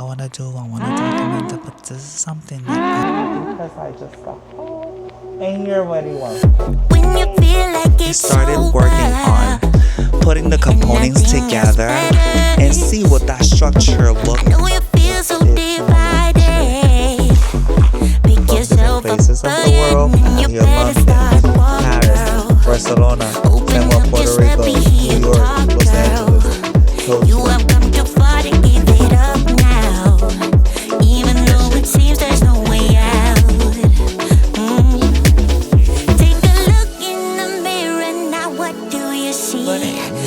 wanna do. I wanna document it, but this is something that because I just got home and hear what he wants. When you feel like We started working on putting the components together and see what that structure looks like. know you feel so divided. Pick From different places of the world, London, Paris, Barcelona, San Juan, Puerto Rico, New York, Los Angeles, Tokyo. You have come too far to give it up now, even though it seems there's no way out. Take a look in the mirror now, what do you see?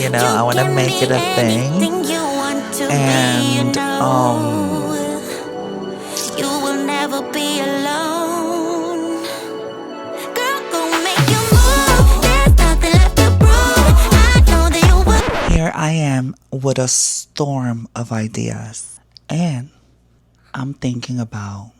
You know, I want to make it a thing, and you will never be alone. Girl, go make your move. There's nothing left to prove. I know that you will. here I am with a storm of ideas, and I'm thinking about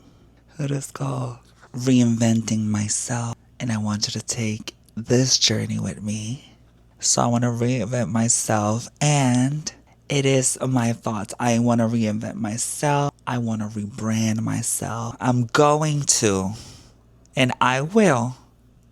what is called reinventing myself, and I want you to take this journey with me. So I want to reinvent myself, and it is my thoughts. I want to reinvent myself. I want to rebrand myself. I'm going to, and I will.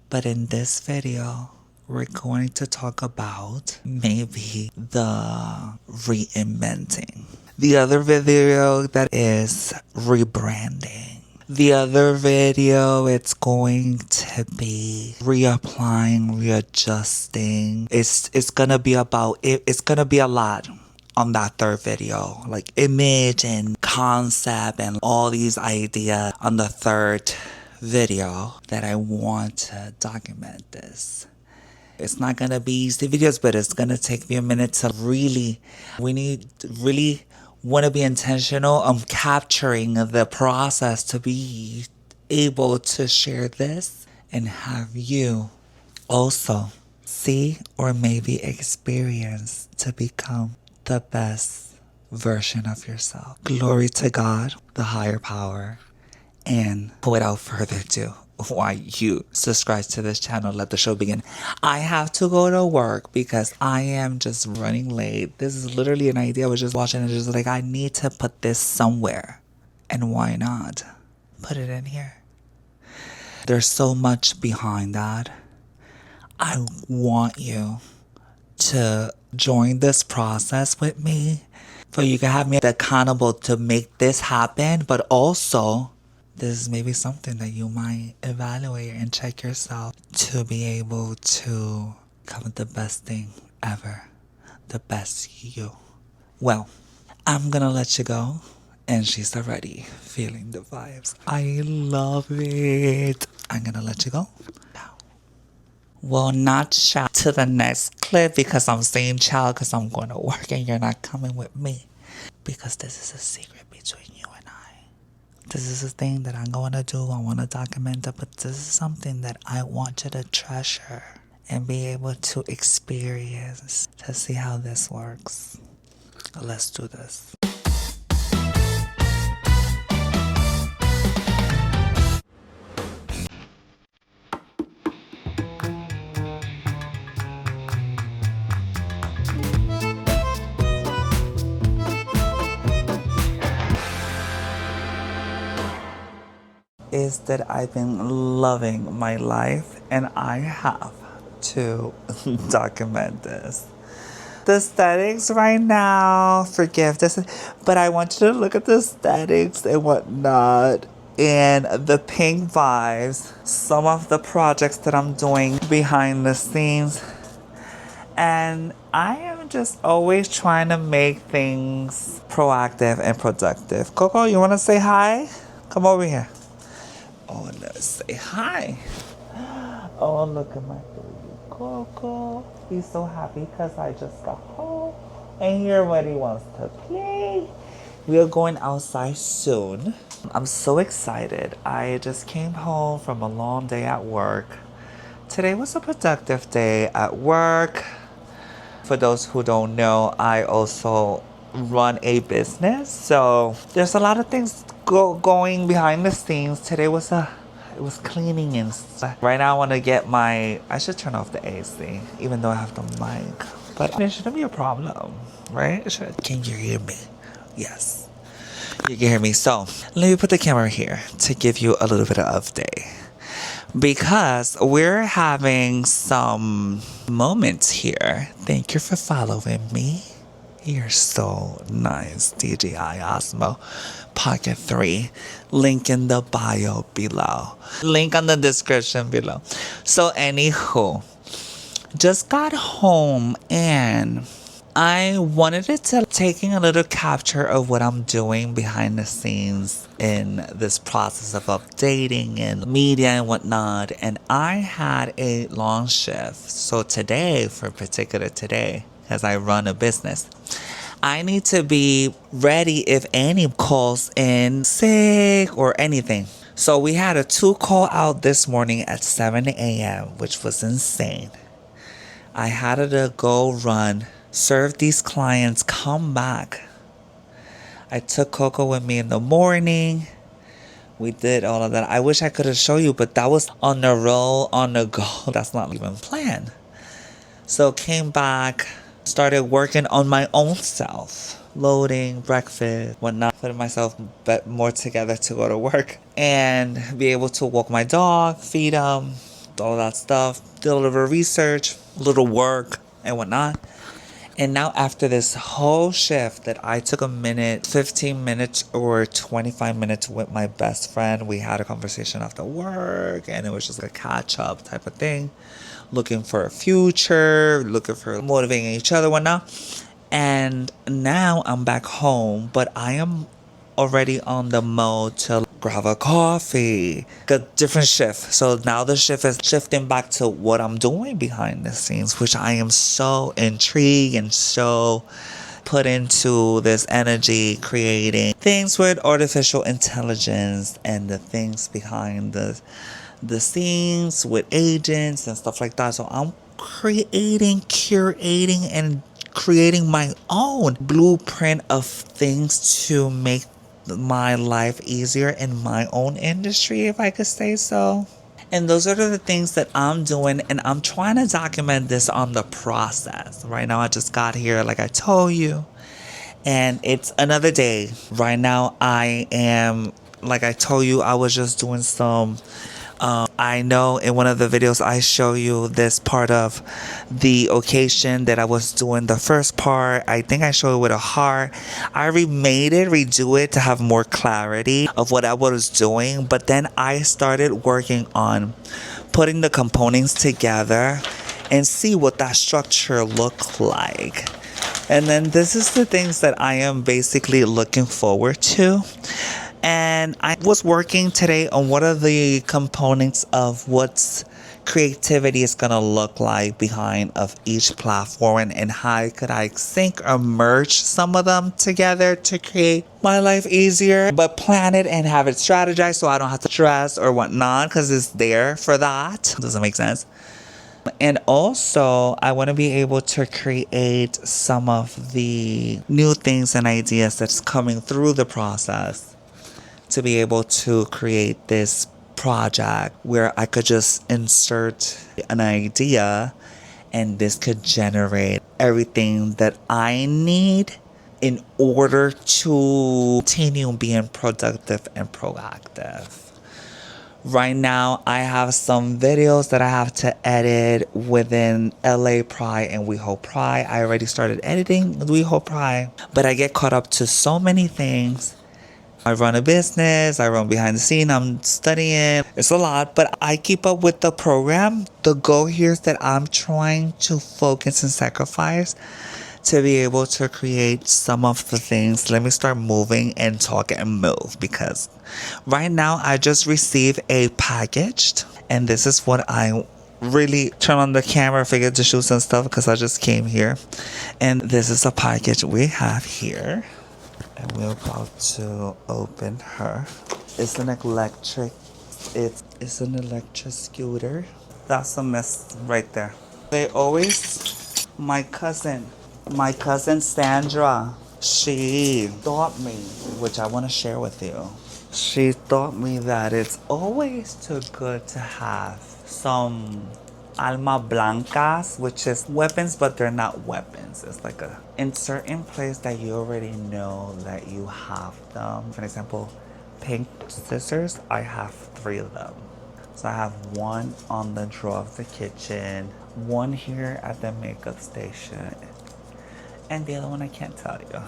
But in this video, we're going to talk about maybe the reinventing. The other video that is rebranding. The other video, it's going to be reapplying, readjusting. It's gonna be about it. It's gonna be a lot on that third video, like image and concept and all these ideas on the third video that I want to document this. It's not gonna be easy videos, but it's gonna take me a minute to really want to be intentional on capturing the process to be able to share this and have you also see or maybe experience to become the best version of yourself. Glory to God, the higher power. And without further ado, why you subscribe to this channel, let the show begin. I have to go to work because I am just running late. This is literally an idea I was just watching and just like, I need to put this somewhere. And why not put it in here? There's so much behind that. I want you to join this process with me, so you can have me accountable to make this happen, but also this is maybe something that you might evaluate and check yourself to be able to become the best thing ever. The best you. Well, I'm gonna let you go. And she's already feeling the vibes. I love it. I'm gonna let you go now. Well, not shout to the next clip because I'm saying child because I'm going to work and you're not coming with me. Because this is a secret between you and I. This is a thing that I'm going to do. I want to document it, but this is something that I want you to treasure and be able to experience to see how this works. Let's do this. Is that I've been loving my life and I have to document this. The aesthetics right now, forgive this, but I want you to look at the aesthetics and whatnot and the pink vibes, some of the projects that I'm doing behind the scenes. And I am just always trying to make things proactive and productive. Coco, you want to say hi? Come over here. Oh, let's say hi. Oh, look at my baby Coco. He's so happy because I just got home and hear what he wants to play. We are going outside soon. I'm so excited. I just came home from a long day at work. Today was a productive day at work. For those who don't know, I also run a business. So there's a lot of things going behind the scenes. Today it was cleaning and stuff. Right now I want to get I should turn off the AC, even though I have the mic. But it shouldn't be a problem, right? Can you hear me? Yes. You can hear me. So let me put the camera here to give you a little bit of update. Because we're having some moments here. Thank you for following me. You're so nice, DJI Osmo Pocket 3. Link in the bio below. Link on the description below. So anywho, just got home and I wanted it to taking a little capture of what I'm doing behind the scenes in this process of updating and media and whatnot. And I had a long shift. So today, for particular today, as I run a business, I need to be ready if any calls in sick or anything. So we had a 2 call out this morning at 7 a.m., which was insane. I had to go run, serve these clients, come back. I took Coco with me in the morning. We did all of that. I wish I could have shown you, but that was on the roll, on the go. That's not even planned. So came back, started working on my own self. Loading, breakfast, whatnot. Putting myself more together to go to work. And be able to walk my dog, feed him, all that stuff. Did a little research, a little work, and whatnot. And now after this whole shift that I took a minute, 15 minutes or 25 minutes with my best friend. We had a conversation after work and it was just a catch up type of thing. Looking for a future, looking for motivating each other, whatnot. And now I'm back home, but I am already on the mode to grab a coffee, a different shift. So now the shift is shifting back to what I'm doing behind the scenes, which I am so intrigued and so put into this energy, creating things with artificial intelligence and the things behind the scenes with agents and stuff like that. So I'm creating, curating, and creating my own blueprint of things to make my life easier in my own industry, if I could say so. And those are the things that I'm doing, and I'm trying to document this on the process. Right now, I just got here, like I told you, and it's another day. Right now, I am, like I told you, I was just doing some. I know in one of the videos I show you this part of the occasion that I was doing the first part. I think I showed it with a heart. I redo it to have more clarity of what I was doing. But then I started working on putting the components together and see what that structure looked like. And then this is the things that I am basically looking forward to. And I was working today on what are the components of what's creativity is going to look like behind of each platform, and how could I sync or merge some of them together to create my life easier, but plan it and have it strategized so I don't have to stress or whatnot, because it's there for that. Doesn't make sense. And also, I want to be able to create some of the new things and ideas that's coming through the process, to be able to create this project where I could just insert an idea and this could generate everything that I need in order to continue being productive and proactive. Right now, I have some videos that I have to edit within LA Pride and We Hope Pride. I already started editing We Hope Pride, but I get caught up to so many things. I run a business, I run behind the scene, I'm studying. It's a lot, but I keep up with the program. The goal here is that I'm trying to focus and sacrifice to be able to create some of the things. Let me start moving and talk and move, because right now I just received a package, and this is what I really turn on the camera, figured to shoot some stuff because I just came here. And this is a package we have here. And we're about to open her. It's an electric scooter. That's a mess right there. They always, my cousin Sandra, she taught me, which I want to share with you. She taught me that it's always too good to have some alma blancas, which is weapons, but they're not weapons. It's like a in certain place that you already know that you have them. For example, pink scissors, I have 3 of them. So I have one on the drawer of the kitchen, one here at the makeup station, and the other one I can't tell you.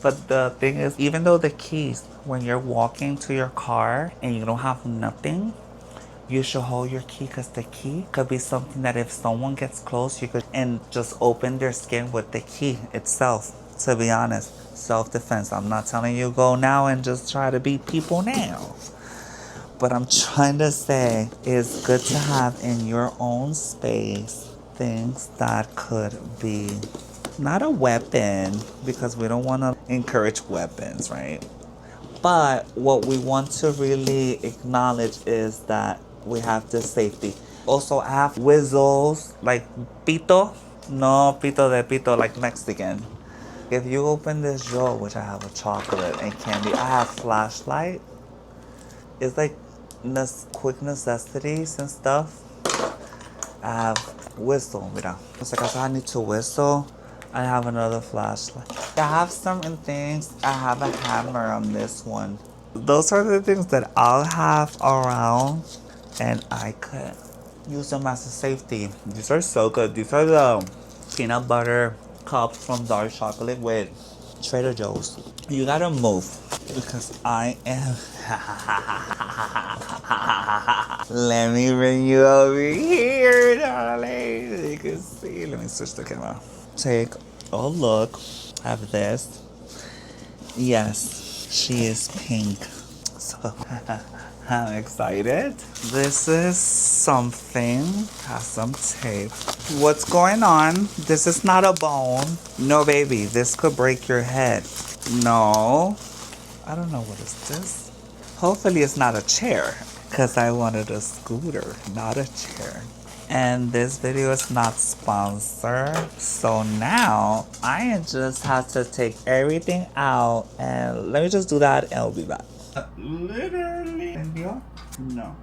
But the thing is, even though the keys, when you're walking to your car and you don't have nothing, you should hold your key, because the key could be something that if someone gets close, you could and just open their skin with the key itself. To be honest, self-defense. I'm not telling you go now and just try to beat people now. But I'm trying to say it's good to have in your own space things that could be not a weapon, because we don't want to encourage weapons, right? But what we want to really acknowledge is that we have the safety. Also, I have whistles like pito, no pito de pito like Mexican. If you open this drawer, which I have a chocolate and candy, I have flashlight. It's like quick necessities and stuff. I have whistle, mira. It's like I need to whistle. I have another flashlight. I have certain things. I have a hammer on this one. Those are the things that I'll have around, and I could use them as a safety. These are so good. These are the peanut butter cups from dark chocolate with Trader Joe's. You gotta move because I am. Let me bring you over here, darling. You can see. Let me switch the camera. Take a look. Have this. Yes, she is pink. So I'm excited. This is something. Has some tape. What's going on? This is not a bone. No, baby. This could break your head. No. I don't know what is this. Hopefully it's not a chair, because I wanted a scooter, not a chair. And this video is not sponsored. So now I just have to take everything out, and let me just do that and I'll be back. Literally. ¿Entendió? No.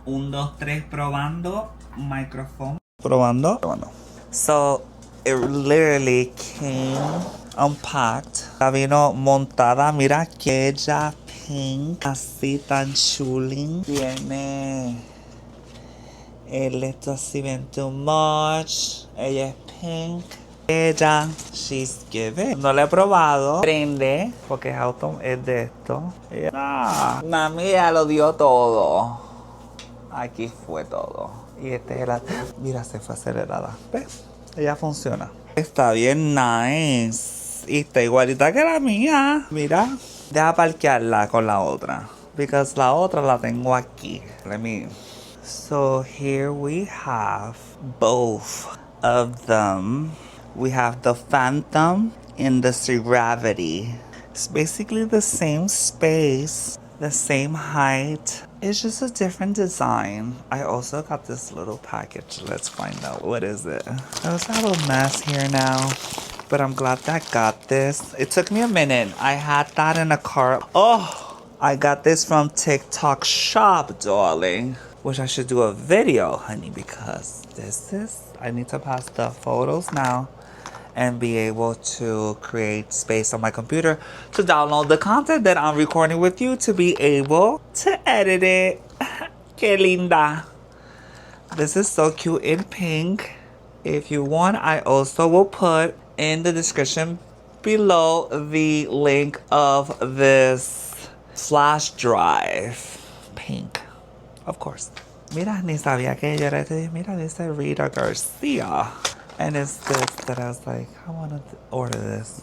1, 2, 3, probando. Microphone. Probando. Probando. So it literally came unpacked. La vino montada. Mira que ella pink. Así tan chulín. Tiene el esto así bien too much. Ella es pink. Ella, she's given. No la he probado. Prende, porque es auto, es de esto. Ella, mami ya lo dio todo. Aquí fue todo. Y este es el... Mira, se fue acelerada. ¿Ves? Ella funciona. Está bien nice. Y está igualita que la mía. Mira. Deja parquearla con la otra. Because la otra la tengo aquí. Let me... So here we have both of them. We have the Phantom and the Gravity. It's basically the same space, the same height. It's just a different design. I also got this little package. Let's find out what is it. There's a little mess here now, but I'm glad that I got this. It took me a minute. I had that in a cart. Oh, I got this from TikTok Shop, darling. Which I should do a video, honey, because this is... I need to pass the photos now and be able to create space on my computer to download the content that I'm recording with you, to be able to edit it. Que linda. This is so cute in pink. If you want, I also will put in the description below the link of this flash drive. Pink. Of course. Mira, ni sabía que ella era... Mira, dice Rita Garcia. And it's this that I was like, I want to order this.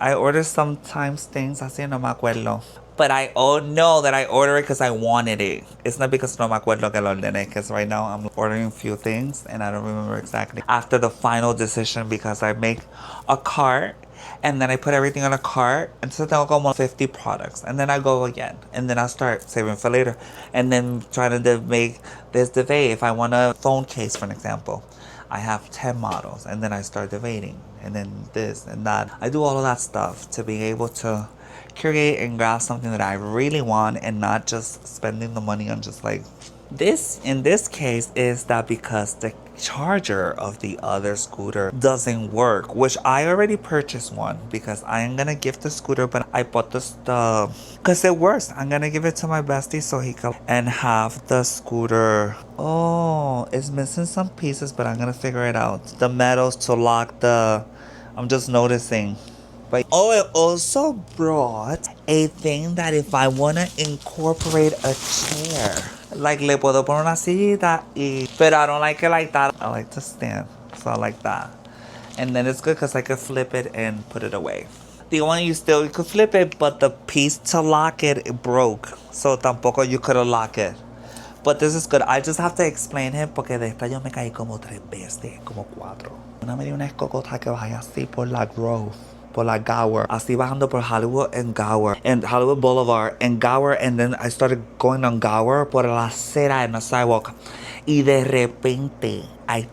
I order sometimes things, así no me acuerdo. But I know that I order it because I wanted it. It's not because no me acuerdo que lo ordené, because right now I'm ordering a few things and I don't remember exactly. After the final decision, because I make a cart and then I put everything on a cart, and so tengo como 50 products, and then I go again, and then I start saving for later, and then trying to make this debate. If I want a phone case, for an example, I have 10 models, and then I start debating, and then this and that. I do all of that stuff to be able to create and grab something that I really want, and not just spending the money on just like this. In this case, is that because charger of the other scooter doesn't work, which I already purchased one because I am gonna give the scooter, but I bought the stuff because it works. I'm gonna give it to my bestie so he can and have the scooter. Oh, it's missing some pieces, but I'm gonna figure it out. The metals to lock the, I'm just noticing. But oh, it also brought a thing that if I want to incorporate a chair, like le puedo poner una sillita y, but I don't like it like that. I like to stand, so I like that. And then it's good because I could flip it and put it away. The one you could flip it, but the piece to lock it, it broke. So tampoco you could lock it. But this is good. I just have to explain him porque de esta yo me caí como 3 veces, como 4. Una me dio una escogota que bajé así por la Grove, por la Gower, así bajando por Hollywood and Gower, and Hollywood Boulevard and Gower, and then I started going on Gower por la acera and the sidewalk. Y de repente, I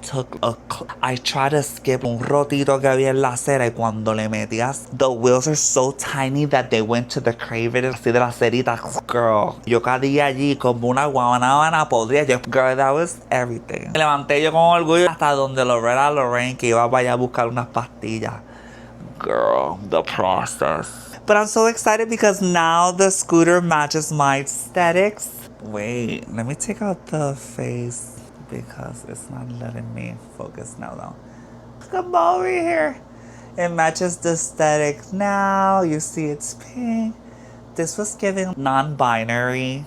tried to skip un rotito que había en la acera y cuando le metías, the wheels are so tiny that they went to the craven así de la acerita. Girl, yo caí allí como una guanábana podrida. Girl, that was everything. Me levanté yo con orgullo hasta donde Lorraine que iba para allá a buscar unas pastillas. Girl, the process. But I'm so excited because now the scooter matches my aesthetics. Wait, let me take out the face because it's not letting me focus now though. Come over here. It matches the aesthetic now. You see it's pink. This was giving non-binary.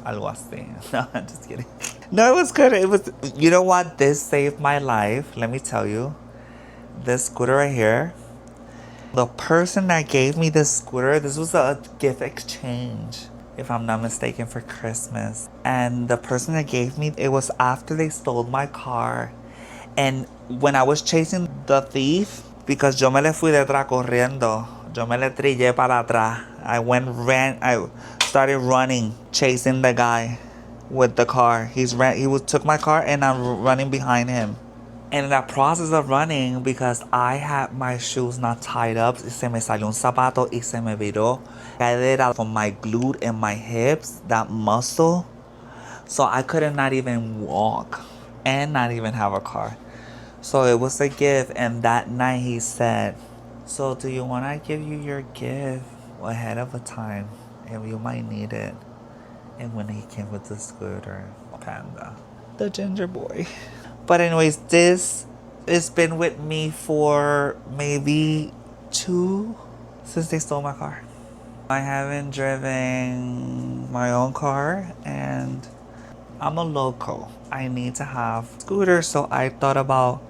Algo así. No, I'm just kidding. No, it was good. It was, you know what? This saved my life. Let me tell you. This scooter right here. The person that gave me this scooter, this was a gift exchange, if I'm not mistaken, for Christmas. And the person that gave me, it was after they stole my car. And when I was chasing the thief, because yo me le fui detrás corriendo, yo me le trillé para atrás. I started running, chasing the guy with the car. He took my car and I'm running behind him. And in that process of running, because I had my shoes not tied up, se me salió un zapato y se me viró cadera from my glute and my hips, that muscle. So I could not even walk and not even have a car. So it was a gift. And that night he said, so do you want to give you your gift ahead of a time? And you might need it. And when he came with the scooter, Panda, the ginger boy. But anyways, this has been with me for maybe 2 since they stole my car. I haven't driven my own car and I'm a local. I need to have scooters, so I thought about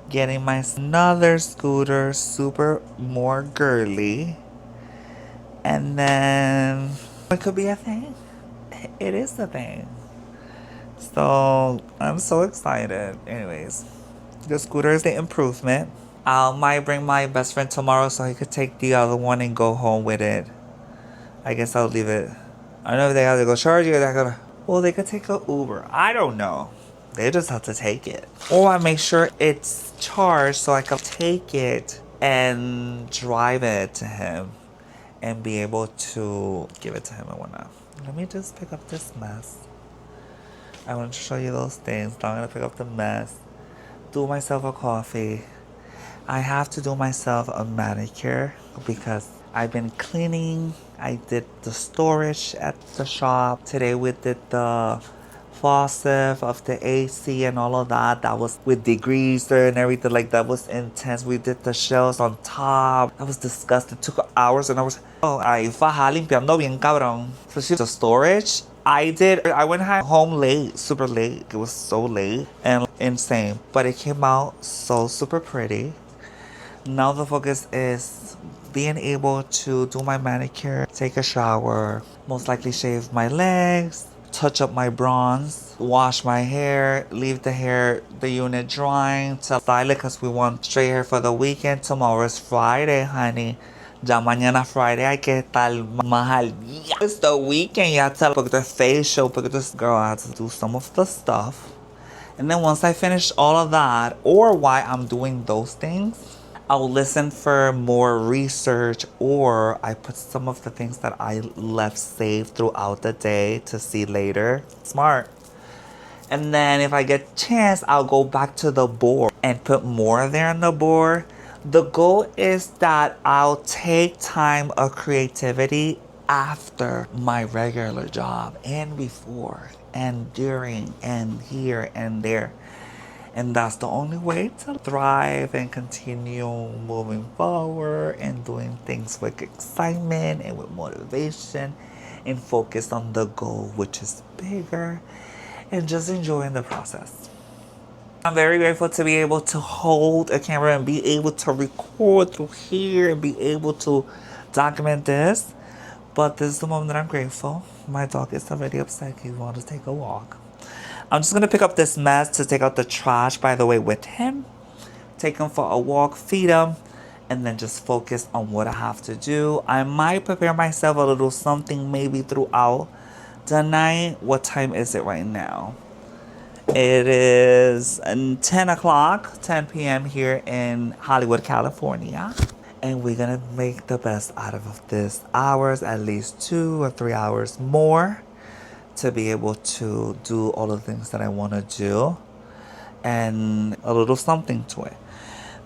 getting my another scooter, super more girly. And then it could be a thing. It is a thing. So I'm so excited. Anyways, the scooter is the improvement. I might bring my best friend tomorrow so he could take the other one and go home with it. I guess I'll leave it. I don't know if they have to go charge it or they're gonna. Well, they could take a Uber. I don't know. They just have to take it. Or I make sure it's charged so I can take it and drive it to him and be able to give it to him and whatnot. Let me just pick up this mess. I want to show you those things. Now I'm going to pick up the mess. Do myself a coffee. I have to do myself a manicure because I've been cleaning. I did the storage at the shop. Today we did the faucet of the AC and all of that. That was with degreaser and everything. Like, that was intense. We did the shelves on top. That was disgusting. It took hours and hours. Oh, ahí faja limpiando bien cabrón. So she the storage. I went home late, super late. It was so late and insane. But it came out so super pretty. Now the focus is being able to do my manicure, take a shower, most likely shave my legs, touch up my bronze, wash my hair, leave the unit drying to style it because we want straight hair for the weekend. Tomorrow is Friday, honey. Ya mañana Friday hay que estar más al día. It's the weekend, you have to book the facial, book this girl. I have to do some of the stuff. And then once I finish all of that, or while I'm doing those things, I'll listen for more research, or I put some of the things that I left saved throughout the day to see later. Smart. And then if I get a chance, I'll go back to the board and put more there on the board. The goal is that I'll take time of creativity after my regular job and before and during and here and there. And that's the only way to thrive and continue moving forward and doing things with excitement and with motivation and focus on the goal, which is bigger, and just enjoying the process. I'm very grateful to be able to hold a camera and be able to record through here and be able to document this. But this is the moment that I'm grateful. My dog is already upset. He wants to take a walk. I'm just gonna pick up this mess to take out the trash, by the way, with him. Take him for a walk, feed him, and then just focus on what I have to do. I might prepare myself a little something maybe throughout the night. What time is it right now? It is 10 o'clock, 10 p.m. here in Hollywood, California. And we're gonna make the best out of this hours, at least 2 or 3 hours more, to be able to do all the things that I want to do and a little something to it.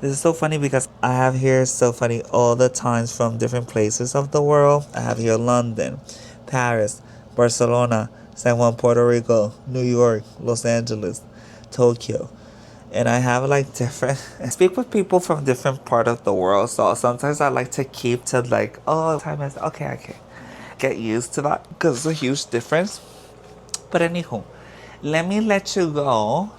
This is so funny because I have here so funny all the times from different places of the world. I have here London, Paris, Barcelona, San Juan, Puerto Rico, New York, Los Angeles, Tokyo. And I have like different I speak with people from different part of the world, so sometimes I like to keep to like, oh, time is okay. Get used to that because it's a huge difference. But anywho, let me let you go.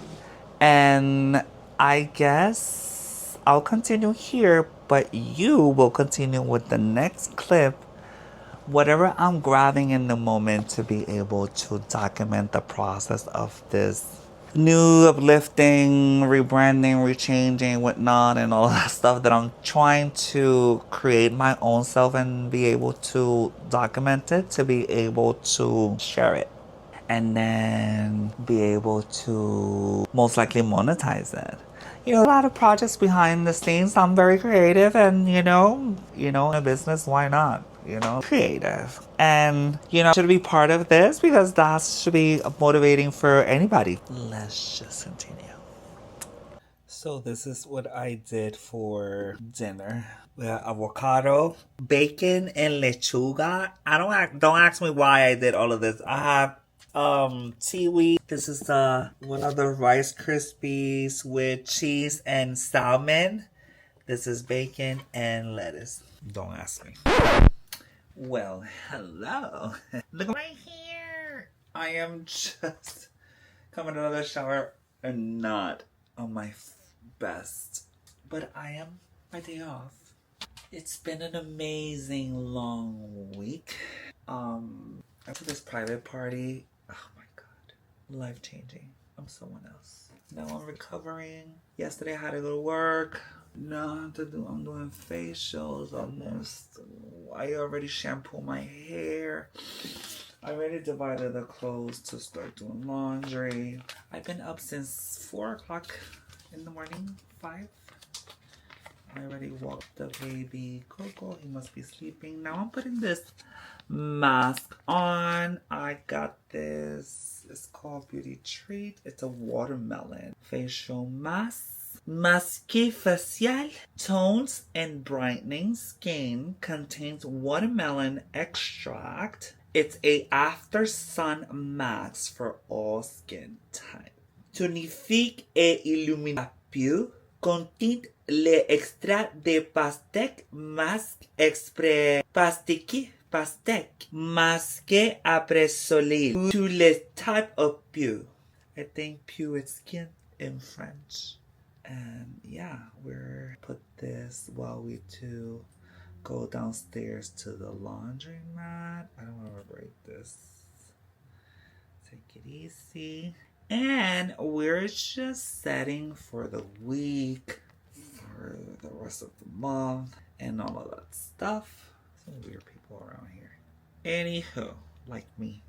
And I guess I'll continue here, but you will continue with the next clip. Whatever I'm grabbing in the moment to be able to document the process of this new uplifting, rebranding, rechanging, whatnot, and all that stuff that I'm trying to create my own self and be able to document it, to be able to share it, and then be able to most likely monetize it. You know, a lot of projects behind the scenes. I'm very creative, and in a business, why not? Creative, and should be part of this because that should be motivating for anybody. Let's just continue. So this is what I did for dinner. We have avocado, bacon, and lechuga. Don't ask me why I did all of this. I have seaweed. This is one of the Rice Krispies with cheese and salmon. This is bacon and lettuce. Don't ask me. Well, hello. Look right here. I am just coming out of the shower and not on my best. But I am my day off. It's been an amazing long week. After this private party, oh my god, life changing. I'm someone else. Now I'm recovering. Yesterday I had to go to work. Now I'm doing facials almost. I already shampoo my hair. I already divided the clothes to start doing laundry. I've been up since 4 o'clock in the morning, 5. I already walked the baby Coco. He must be sleeping. Now I'm putting this mask on. I got this. It's called Beauty Treat. It's a watermelon facial mask. Masque Facial tones and brightening skin, contains watermelon extract. It's a after sun mask for all skin types. Tonifique et illumine la peau. Contient l'extrait de pastèque masque exprès pastèque masqué après soleil to les type of peau. I think peau is skin in French. And yeah, we're put this while we two go downstairs to the laundromat. I don't want to break this. Take it easy. And we're just setting for the week, for the rest of the month, and all of that stuff. Some weird people around here. Anywho, like me.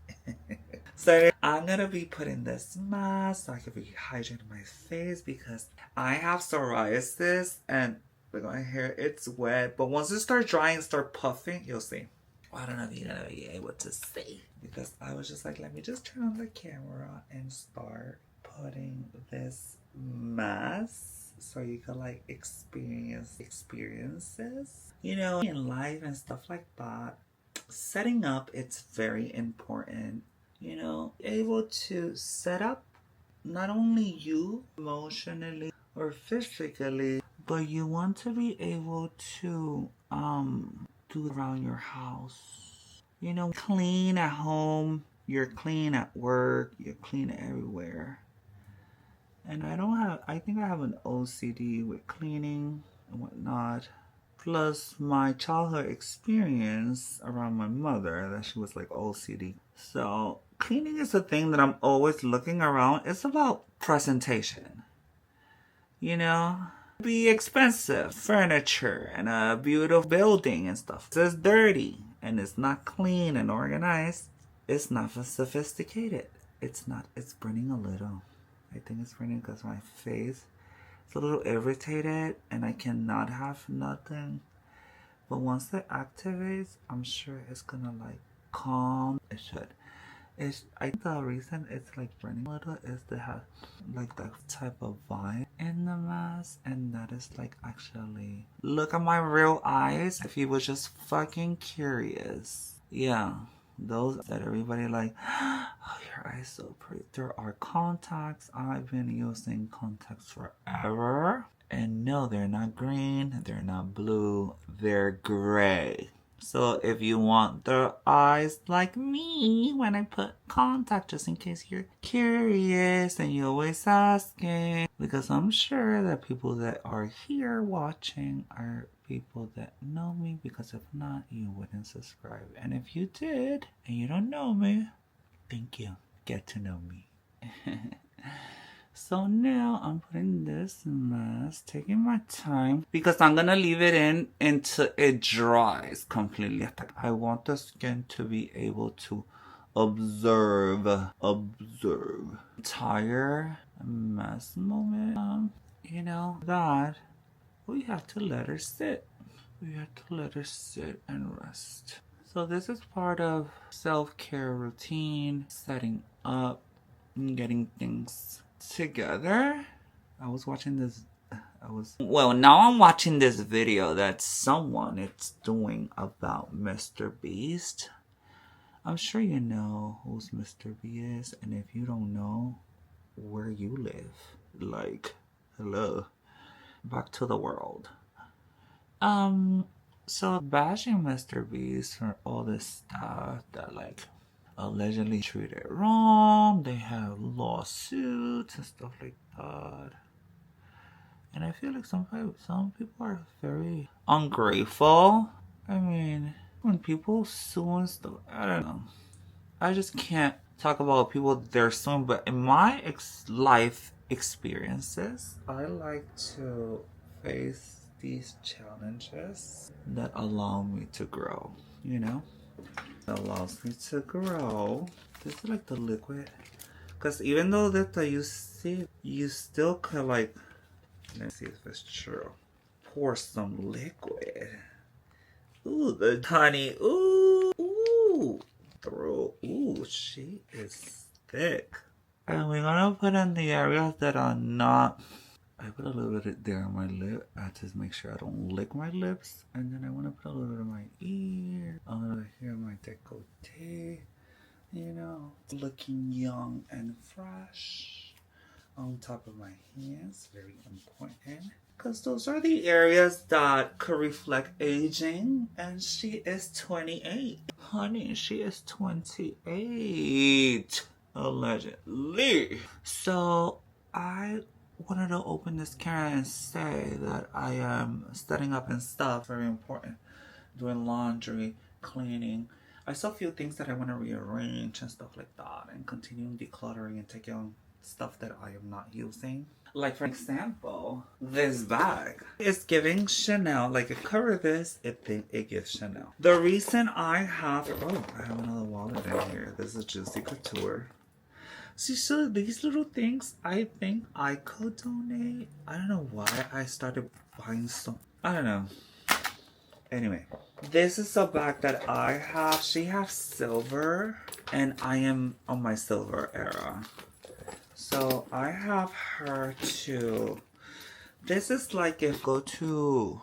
So I'm gonna be putting this mask so I can be hydrating my face because I have psoriasis and look, my hair, it's wet. But once it starts drying and start puffing, you'll see. I don't know if you're gonna be able to see because I was just like, let me just turn on the camera and start putting this mask so you could like experience experiences, you know, in life and stuff like that. Setting up, it's very important, you know, able to set up not only you emotionally or physically, but you want to be able to do around your house. You know, clean at home, you're clean at work, you're clean everywhere. And I think I have an OCD with cleaning and whatnot. Plus my childhood experience around my mother that she was like OCD. So cleaning is a thing that I'm always looking around. It's about presentation. You know? Be expensive furniture and a beautiful building and stuff. If it's dirty and it's not clean and organized, it's not sophisticated. It's not. It's burning a little. I think it's burning because my face is a little irritated and I cannot have nothing. But once it activates, I'm sure it's gonna like calm. It should. I think the reason it's like burning a little is to have like that type of vibe in the mask, and that is like actually look at my real eyes. If you was just fucking curious, yeah, those that everybody like, oh, your eyes so pretty. There are contacts. I've been using contacts forever, and no, they're not green, they're not blue, they're gray. So if you want the eyes like me when I put contact, just in case you're curious and you're always asking, because I'm sure that people that are here watching are people that know me, because if not, you wouldn't subscribe. And if you did and you don't know me, thank you. Get to know me. So now I'm putting this mask, taking my time, because I'm gonna leave it in until it dries completely. I want the skin to be able to observe entire mask moment. You know that we have to let her sit. We have to let her sit and rest. So this is part of self-care routine, setting up and getting things together. Now I'm watching this video that someone is doing about Mr. Beast. I'm sure you know who's Mr. Beast, is, and if you don't know, where you live, like, hello, back to the world. So bashing Mr. Beast for all this stuff that like allegedly treated wrong. They have lawsuits and stuff like that. And I feel like some people are very ungrateful. I mean, when people sue and stuff, I don't know. I just can't talk about people they're suing. But in my life experiences, I like to face these challenges that allow me to grow, you know? That allows me to grow. This is like the liquid. Because even though that you see, you still could like, let's see if it's true. Pour some liquid. Ooh, the honey. Ooh, ooh. Throw. Ooh, she is thick. And we're gonna put in the areas that are not. I put a little bit there on my lip. I just make sure I don't lick my lips. And then I want to put a little bit on my ear. A little bit here on my décolleté. You know, looking young and fresh. On top of my hands. Very important. Because those are the areas that could reflect aging. And she is 28. Honey, she is 28. Allegedly. So, I wanted to open this camera and say that I am setting up and stuff. Very important. Doing laundry, cleaning. I saw a few things that I want to rearrange and stuff like that. And continuing decluttering and taking on stuff that I am not using. Like for example, this bag is giving Chanel. Like I cover this, it gives Chanel. The reason I have another wallet in here. This is Juicy Couture. See, so these little things, I think I could donate. I don't know why I started buying some. I don't know. Anyway, this is a bag that I have. She has silver, and I am on my silver era. So I have her to. This is like if go to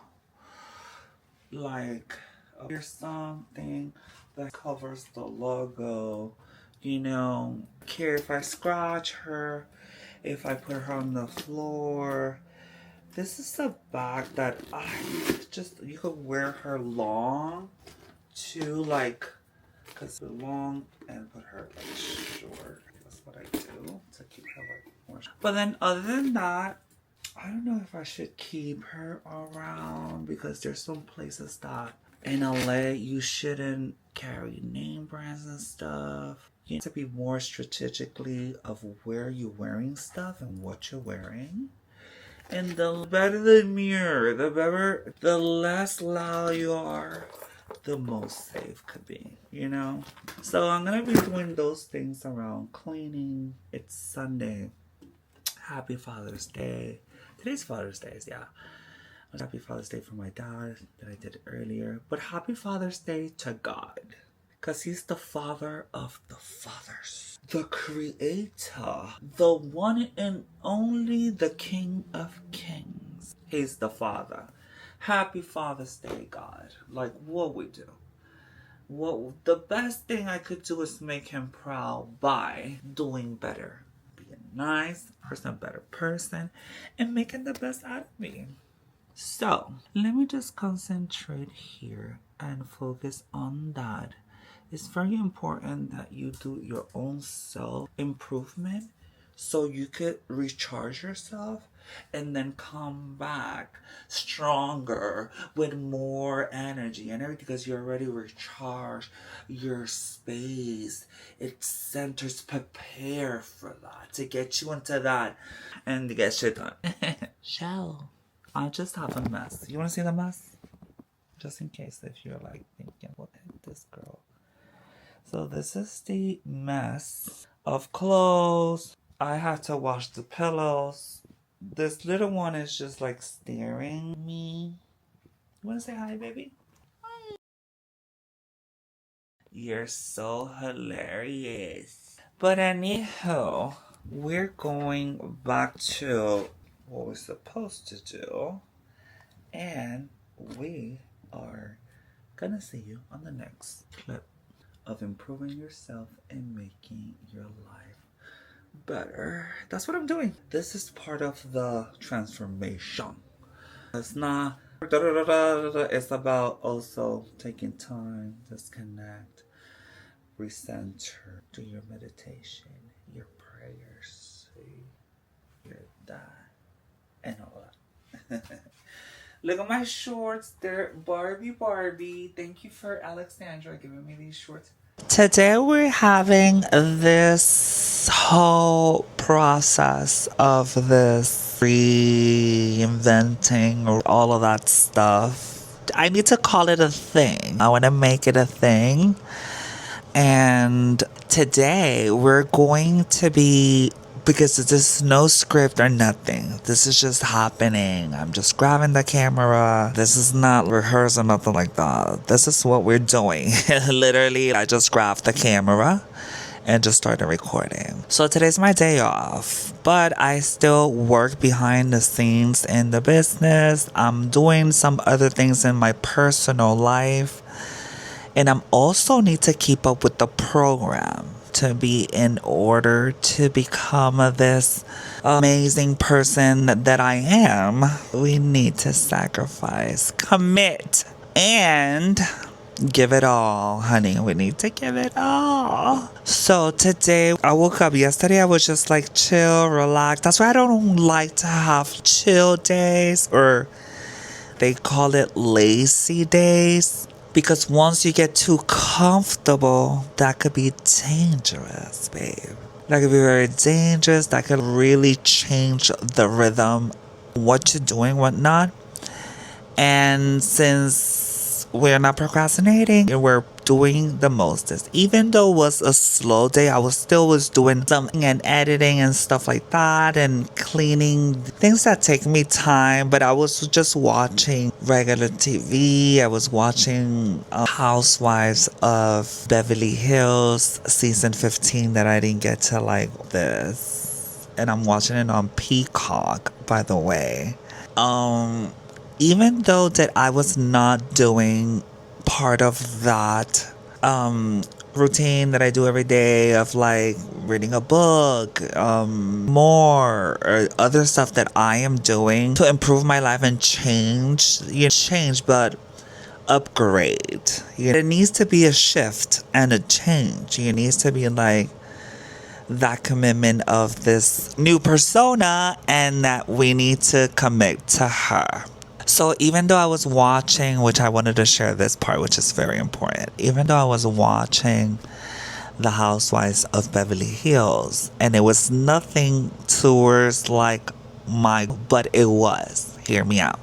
like or something that covers the logo. You know, care if I scratch her, if I put her on the floor. This is a bag that I just you could wear her long to like cause long and put her like short. That's what I do to keep her like more. But then other than that, I don't know if I should keep her around because there's some places that in LA you shouldn't carry name brands and stuff. You need to be more strategically of where you're wearing stuff and what you're wearing. And the better the mirror, the better, the less loud you are, the most safe could be, you know? So I'm gonna be doing those things around cleaning. It's Sunday. Happy Father's Day. Today's Father's Day, yeah. Happy Father's Day for my dad that I did earlier. But happy Father's Day to God. Because he's the father of the fathers. The creator. The one and only, the King of Kings. He's the father. Happy Father's Day, God. Like, what we do? What the best thing I could do is make him proud by doing better. Being nice, a better person, and making the best out of me. So, let me just concentrate here and focus on that. It's very important that you do your own self improvement so you could recharge yourself and then come back stronger with more energy and everything because you're already recharged your space. It centers prepare for that to get you into that and to get shit done. Shell. I just have a mess. You want to see the mess? Just in case if you're like thinking, what the heck, this girl? So this is the mess of clothes. I have to wash the pillows. This little one is just like staring at me. You want to say hi, baby? You're so hilarious. But anyhow, we're going back to what we're supposed to do. And we are gonna see you on the next clip of improving yourself and making your life better. That's what I'm doing. This is part of the transformation. It's not it's about also taking time, disconnect, recenter, do your meditation, your prayers, see, your that, and all that. Look at my shorts. They're Barbie. Thank you for Alexandra giving me these shorts. Today we're having this whole process of this reinventing or all of that stuff. I need to call it a thing. I want to make it a thing. And today we're going to be, because there's no script or nothing. This is just happening. I'm just grabbing the camera. This is not rehearsed or nothing like that. This is what we're doing. Literally, I just grabbed the camera and just started recording. So today's my day off, but I still work behind the scenes in the business. I'm doing some other things in my personal life. And I'm also need to keep up with the program to be in order to become this amazing person that I am. We need to sacrifice, commit, and give it all, honey. We need to give it all. So today, I woke up yesterday. I was just like chill, relax. That's why I don't like to have chill days, or they call it lazy days. Because once you get too comfortable, that could be dangerous, babe. That could be very dangerous. That could really change the rhythm, what you're doing, what not. And since we're not procrastinating and we're doing the mostest, even though it was a slow day, I was doing something and editing and stuff like that and cleaning, things that take me time. But I was just watching regular TV. I was watching Housewives of Beverly Hills season 15 that I didn't get to like this. and I'm watching it on Peacock, by the way. Um, Even though that I was not doing part of that routine that I do every day of like reading a book, more or other stuff that I am doing to improve my life and change, but upgrade. It needs to be a shift and a change. It needs to be like that commitment of this new persona and that we need to commit to her. So even though I was watching, which I wanted to share this part, which is very important, even though I was watching The Housewives of Beverly Hills, and it was nothing towards like but it was. Hear me out.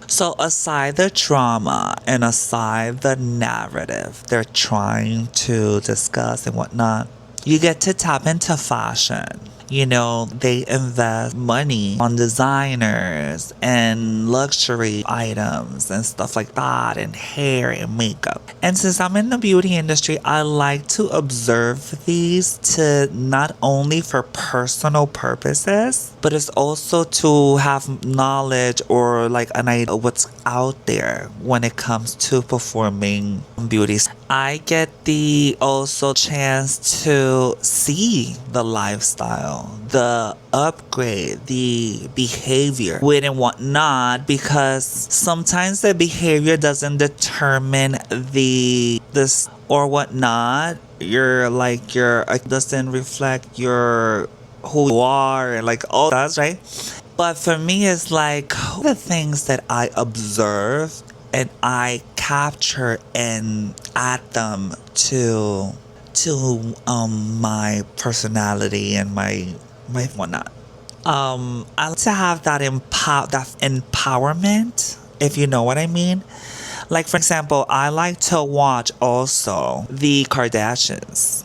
So aside the drama and aside the narrative they're trying to discuss and whatnot, you get to tap into fashion. They invest money on designers and luxury items and stuff like that, and hair and makeup. And since I'm in the beauty industry, I like to observe these to not only for personal purposes, but it's also to have knowledge or like an idea of what's out there when it comes to performing beauty. I get the also chance to see the lifestyle, the upgrade, the behavior with and whatnot, because sometimes the behavior doesn't determine this or whatnot. It doesn't reflect your who you are and like all that, right? But for me, it's like the things that I observe and I capture and add them to my personality and my whatnot. I like to have that empowerment, if you know what I mean. Like for example, I like to watch also the Kardashians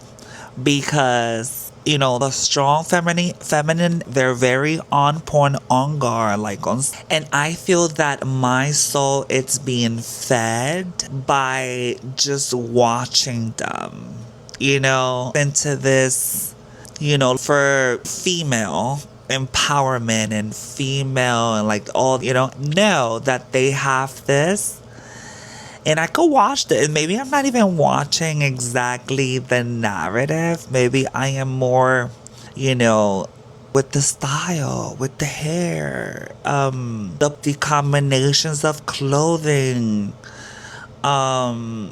because the strong feminine, they're very on point, on guard, and I feel that my soul, it's being fed by just watching them, into this, for female empowerment and female and like all, know that they have this. And I could watch it, and maybe I'm not even watching exactly the narrative. Maybe I am more, with the style, with the hair, the combinations of clothing, some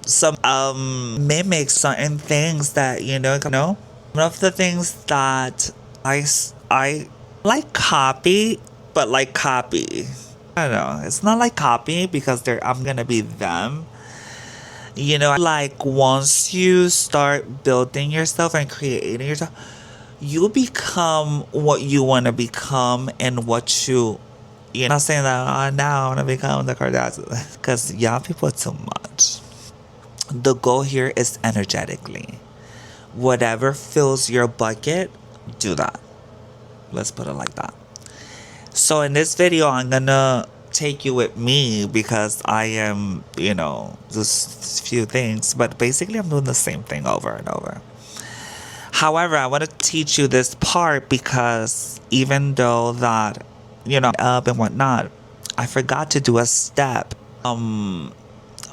mimic certain things that one of the things that I like copy, but like copy. I don't know. It's not like copying because I'm gonna be them. Like once you start building yourself and creating yourself, you become what you want to become and what you're not saying that, oh, now I want to become the Kardashians. Because y'all people too much. The goal here is energetically. Whatever fills your bucket, do that. Let's put it like that. So in this video, I'm gonna take you with me because I am, just few things, but basically I'm doing the same thing over and over. However, I want to teach you this part because even though that, up and whatnot, I forgot to do a step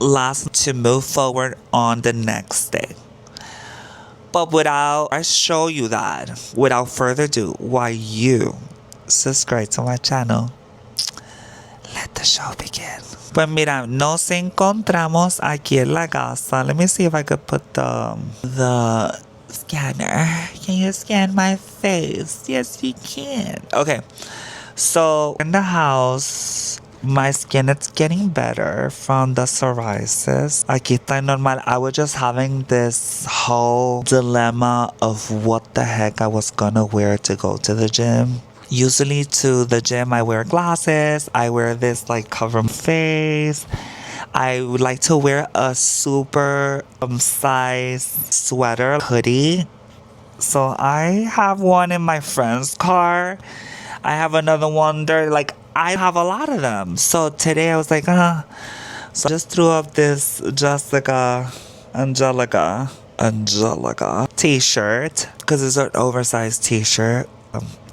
last to move forward on the next day. But I show you that, without further ado, why you subscribe to my channel. Let the show begin. Pues mira, nos encontramos aquí en la casa. Let me see if I could put the scanner. Can you scan my face? Yes, you can. Okay. So in the house, my skin is getting better from the psoriasis. Aquí está normal. I was just having this whole dilemma of what the heck I was gonna wear to go to the gym. Usually to the gym, I wear glasses. I wear this like cover my face. I would like to wear a super size sweater hoodie. So I have one in my friend's car. I have another one there. Like I have a lot of them. So today I was like, So I just threw up this Angelica t-shirt because it's an oversized t-shirt.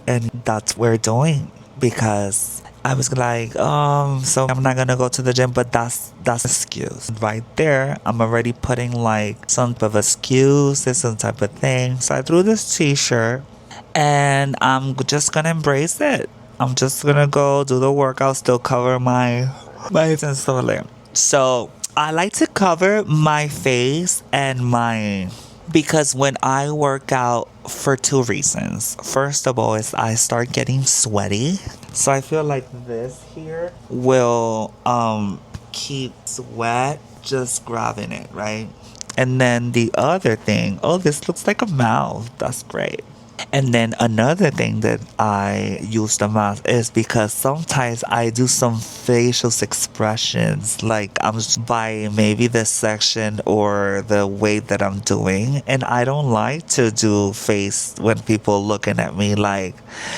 And that's what we're doing because I was like, so I'm not gonna go to the gym, but that's excuse right there. I'm already putting like some type of excuses, some type of thing. So I threw this T-shirt, and I'm just gonna embrace it. I'm just gonna go do the workout, still cover my face and stuff like that. So I like to cover my face and my because when I work out for two reasons. First of all, is I start getting sweaty. So I feel like this here will keep sweat just grabbing it, right? And then the other thing, oh, this looks like a mouth. That's great. And then another thing that I use the mask is because sometimes I do some facial expressions, like I'm just by maybe the section or the way that I'm doing. And I don't like to do face when people looking at me like,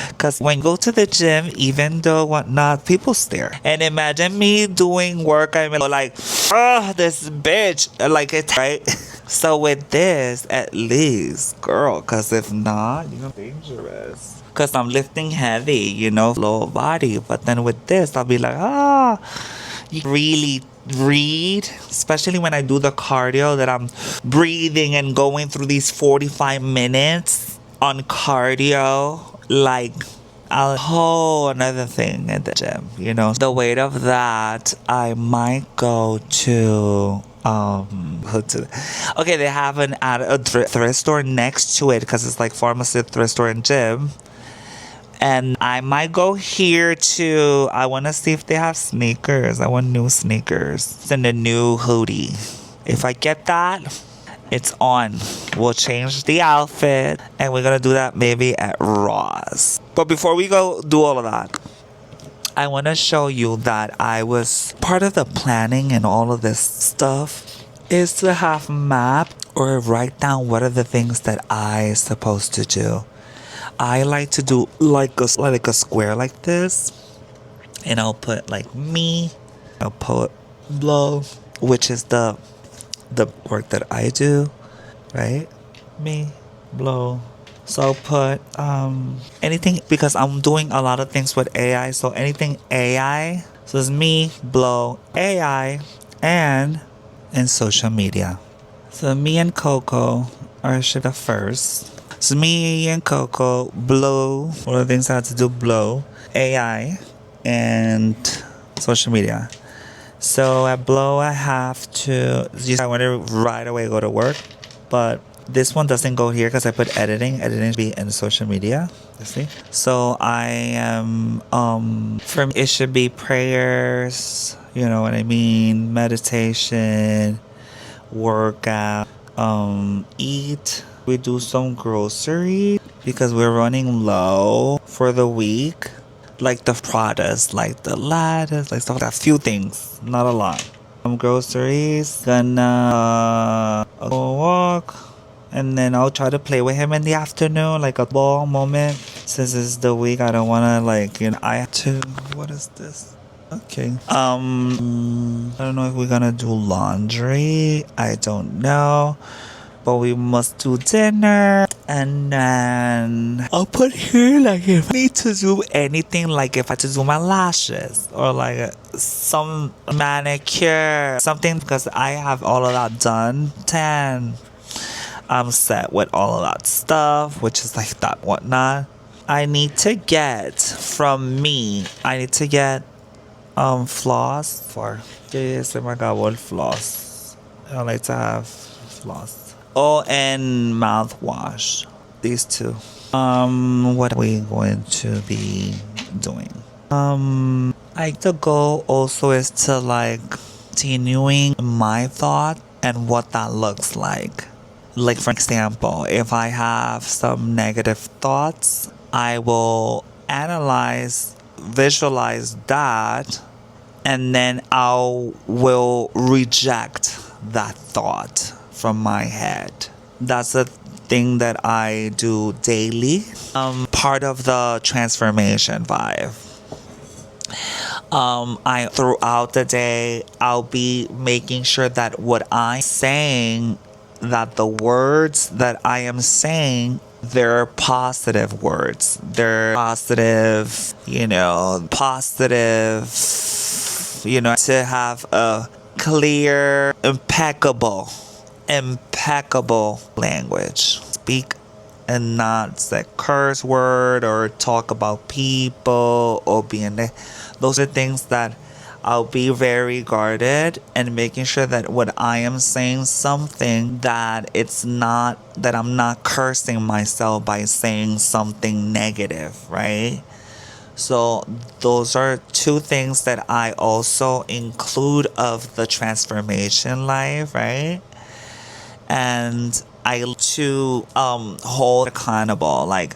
because when you go to the gym, even though whatnot, people stare. And imagine me doing work, I'm like, oh, this bitch, like it, right? So with this, at least, girl, because if not, you're dangerous. Because I'm lifting heavy, lower body. But then with this, I'll be like, you really read, especially when I do the cardio, that I'm breathing and going through these 45 minutes on cardio, like a whole another thing at the gym. The weight of that, I might go to okay, they have a thrift store next to it because it's like pharmacy, thrift store, and gym. And I might go here too. I want to see if they have sneakers. I want new sneakers and a new hoodie. If I get that, it's on. We'll change the outfit and we're gonna do that maybe at Ross. But before we go do all of that, I want to show you that I was part of the planning and all of this stuff is to have map or write down what are the things that I supposed to do. I like to do like a square like this, and I'll put like me. I'll put blow, which is the work that I do, right? Me, blow. So I'll put anything because I'm doing a lot of things with AI. So anything AI. So it's me, blow, AI, and social media. So me and Coco are should the first. So me and Coco blow. One of the things I had to do blow AI and social media. So at blow I have to. I want to right away go to work, but this one doesn't go here because I put editing. Editing should be in social media. You see? So I am for me it should be prayers, you know what I mean, meditation, workout, eat. We do some grocery because we're running low for the week. Like the products, like the lettuce, like stuff like that. Few things, not a lot. Groceries, gonna go walk, and then I'll try to play with him in the afternoon, like a ball moment. Since it's the week, I don't wanna I have to. What is this? Okay. I don't know if we're gonna do laundry. I don't know. But we must do dinner, and then I'll put here like if I need to do anything, like if I have to do my lashes or like some manicure, something, because I have all of that done. 10. I'm set with all of that stuff, which is like that whatnot. I need to get from me. I need to get floss for yes, oh my god, what floss? I like to have floss. Oh, and mouthwash. These two. What are we going to be doing? The goal also is to like continuing my thought and what that looks like. Like for example, if I have some negative thoughts, I will analyze, visualize that, and then I will reject that thought from my head. That's a thing that I do daily. Part of the transformation vibe. I throughout the day I'll be making sure that what I'm saying, that the words that I am saying They're positive words. They're positive, to have a clear, impeccable language. Speak and not say curse word or talk about people or those are things that I'll be very guarded and making sure that when I am saying something that I'm not cursing myself by saying something negative, right? So those are two things that I also include of the transformation life, right? And I to hold accountable. Like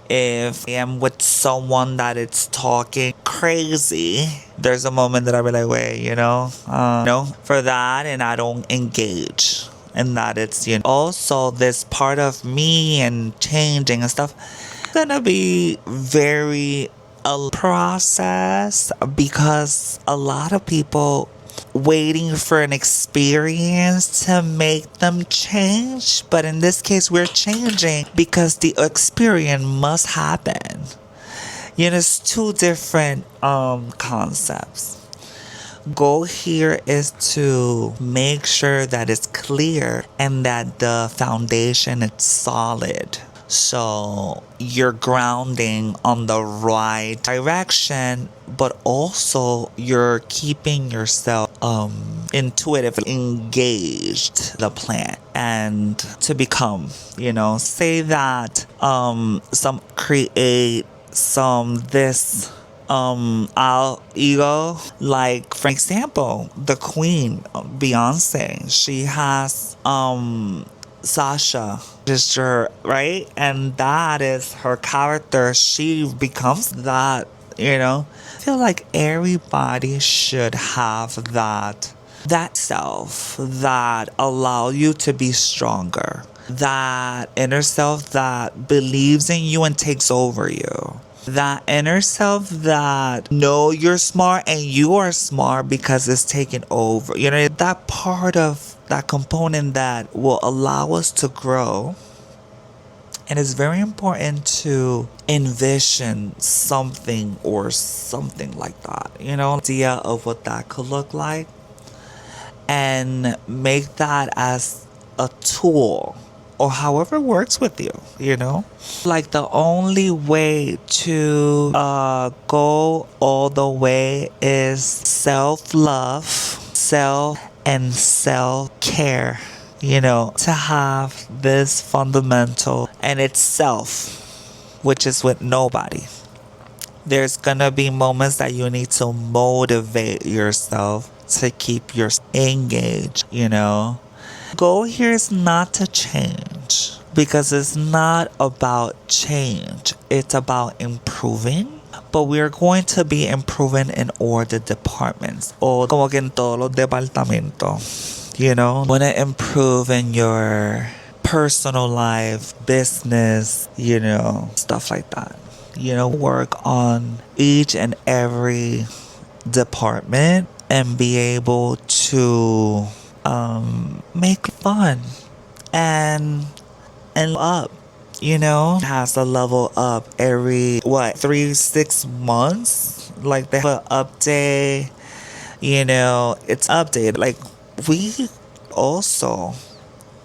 if I am with someone that it's talking crazy, there's a moment that I'll be like, wait, for that, and I don't engage. And that it's also this part of me and changing and stuff gonna be very a process because a lot of people waiting for an experience to make them change, but in this case we're changing because the experience must happen. It's two different concepts. Goal here is to make sure that it's clear and that the foundation is solid. So you're grounding on the right direction, but also you're keeping yourself intuitively engaged the plan and to become, say that some create some this our ego, like for example the queen Beyonce, she has Sasha sister, right? And that is her character. She becomes that, I feel like everybody should have that self that allow you to be stronger. That inner self that believes in you and takes over you. That inner self that know you're smart and you are smart because it's taken over. That part of that component that will allow us to grow. And it's very important to envision something or something like that, idea of what that could look like and make that as a tool or however works with you. Like the only way to go all the way is self-love, and self-care, to have this fundamental and it's self, which is with nobody. There's gonna be moments that you need to motivate yourself to keep yourself engaged, Goal here is not to change because it's not about change. It's about improving. But we are going to be improving in all the departments. O como que en todos los departamentos. Want to improve in your personal life, business, stuff like that. Work on each and every department and be able to make fun and up, has to level up every 3-6 months, like they have an update, it's updated. Like we also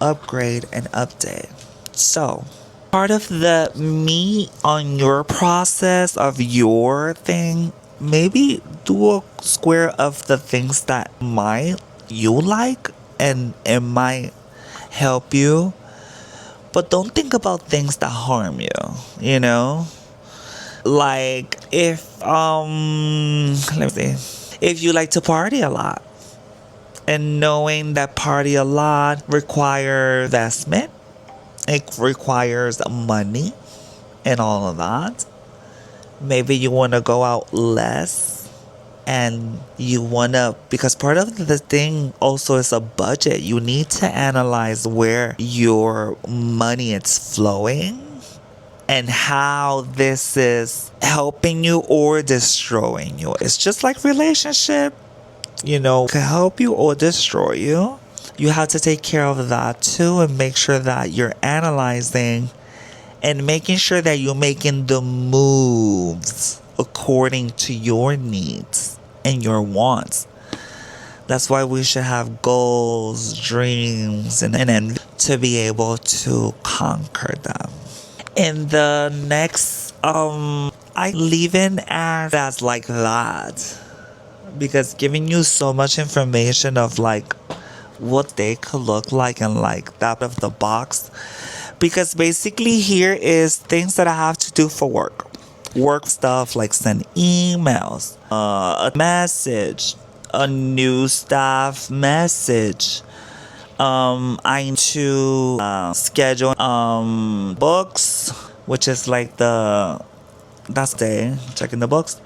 upgrade and update. So part of the me on your process of your thing, maybe do a square of the things that you like and it might help you, but don't think about things that harm you, like if let me see, if you like to party a lot and knowing that party a lot requires investment, it requires money and all of that, maybe you want to go out less. And you want to, because part of the thing also is a budget. You need to analyze where your money is flowing and how this is helping you or destroying you. It's just like relationship, can help you or destroy you. You have to take care of that too and make sure that you're analyzing and making sure that you're making the moves according to your needs and your wants. That's why we should have goals, dreams, and to be able to conquer them. In the next, I leave in as like that because giving you so much information of like what they could look like and like that of the box, because basically here is things that I have to do for work stuff like send emails, a message, a new staff message. I need to schedule books, which is like that's day checking the books,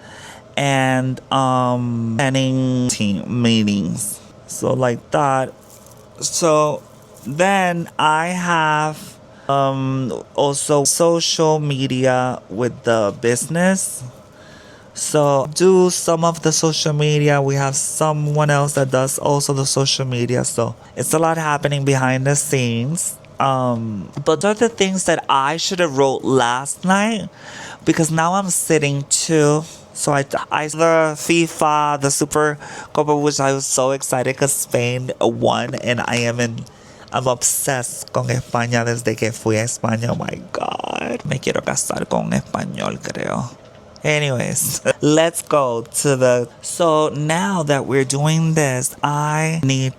and planning team meetings. So like that. So then I have also social media with the business. So do some of the social media. We have someone else that does also the social media. So it's a lot happening behind the scenes. But those are the things that I should have wrote last night because now I'm sitting too. So I the FIFA, the Super Copa, which I was so excited because Spain won, and I'm obsessed con España desde que fui a España. Oh my God, me quiero casar con español, creo. Anyways, let's go to so now that we're doing this, I am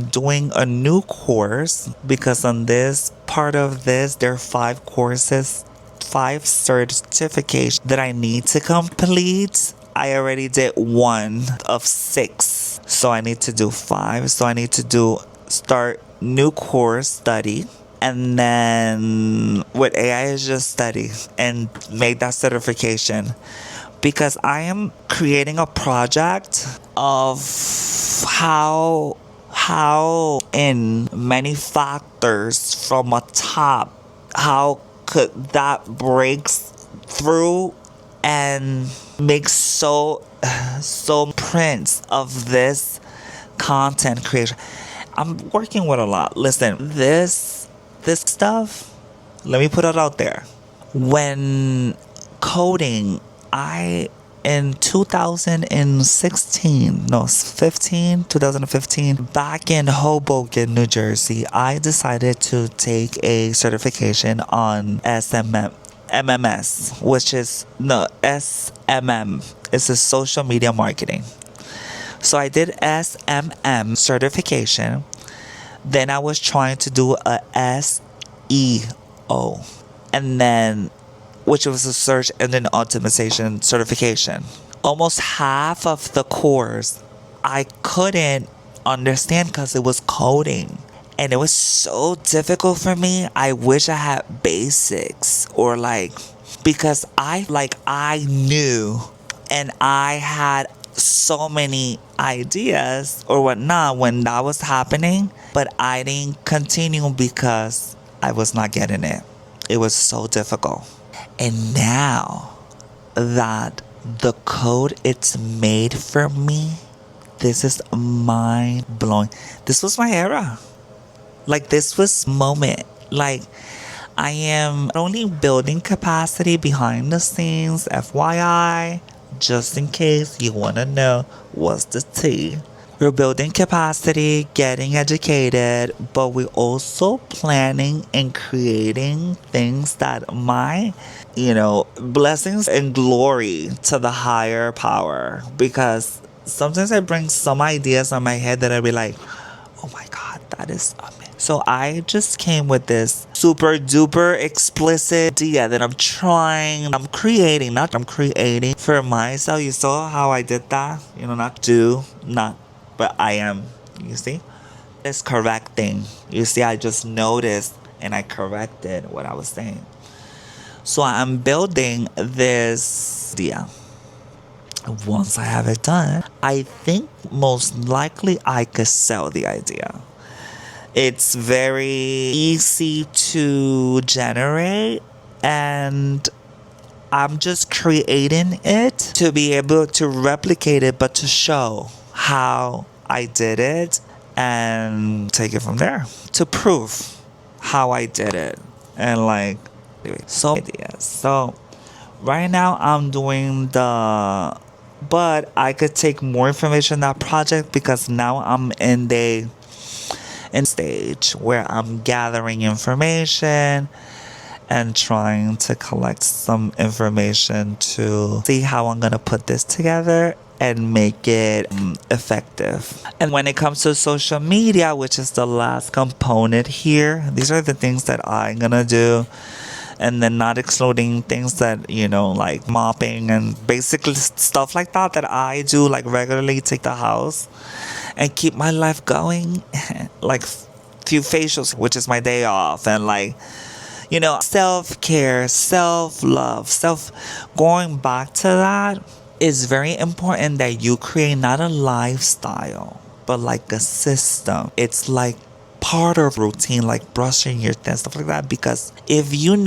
doing a new course because on this part of this, there are 5 courses, 5 certifications that I need to complete. I already did 1 of 6, so I need to do 5. So I need to start new course study. And then with AI is just study and make that certification because I am creating a project of how in many factors from a top, how could that breaks through and make so prints of this content creation. I'm working with a lot. Listen, this stuff, let me put it out there. When coding, in 2015, back in Hoboken, New Jersey, I decided to take a certification on MMS, which is, no, SMM. It's a social media marketing. So I did SMM certification. Then I was trying to do a SEO, and then, which was a search engine optimization certification. Almost half of the course I couldn't understand because it was coding. And it was so difficult for me. I wish I had basics or because I knew and I had so many ideas or whatnot when that was happening, but I didn't continue because I was not getting it. It was so difficult. And now that the code it's made for me, this is mind blowing. This was my era. This was moment. I am not only building capacity behind the scenes, FYI, just in case you want to know what's the tea. We're building capacity, getting educated, but we're also planning and creating things that blessings and glory to the higher power. Because sometimes I bring some ideas on my head that I'll be like, oh my God, that is amazing. So I just came with this super duper explicit idea that I'm creating for myself. You saw how I did that? But I am, you see? It's correcting. You see, I just noticed and I corrected what I was saying. So I'm building this idea. Once I have it done, I think most likely I could sell the idea. It's very easy to generate, and I'm just creating it to be able to replicate it, but to show how I did it and take it from there to prove how I did it. And like, so ideas. So right now I'm doing but I could take more information on that project because now I'm in stage where I'm gathering information and trying to collect some information to see how I'm gonna put this together and make it effective. And when it comes to social media, which is the last component here, these are the things that I'm gonna do. And then not excluding things that, like mopping and basically stuff like that that I do like regularly, take the house and keep my life going. Like few facials, which is my day off, and like, self care, self love, going back to that is very important that you create not a lifestyle, but like a system. It's like part of routine, like brushing your teeth, stuff like that. Because if you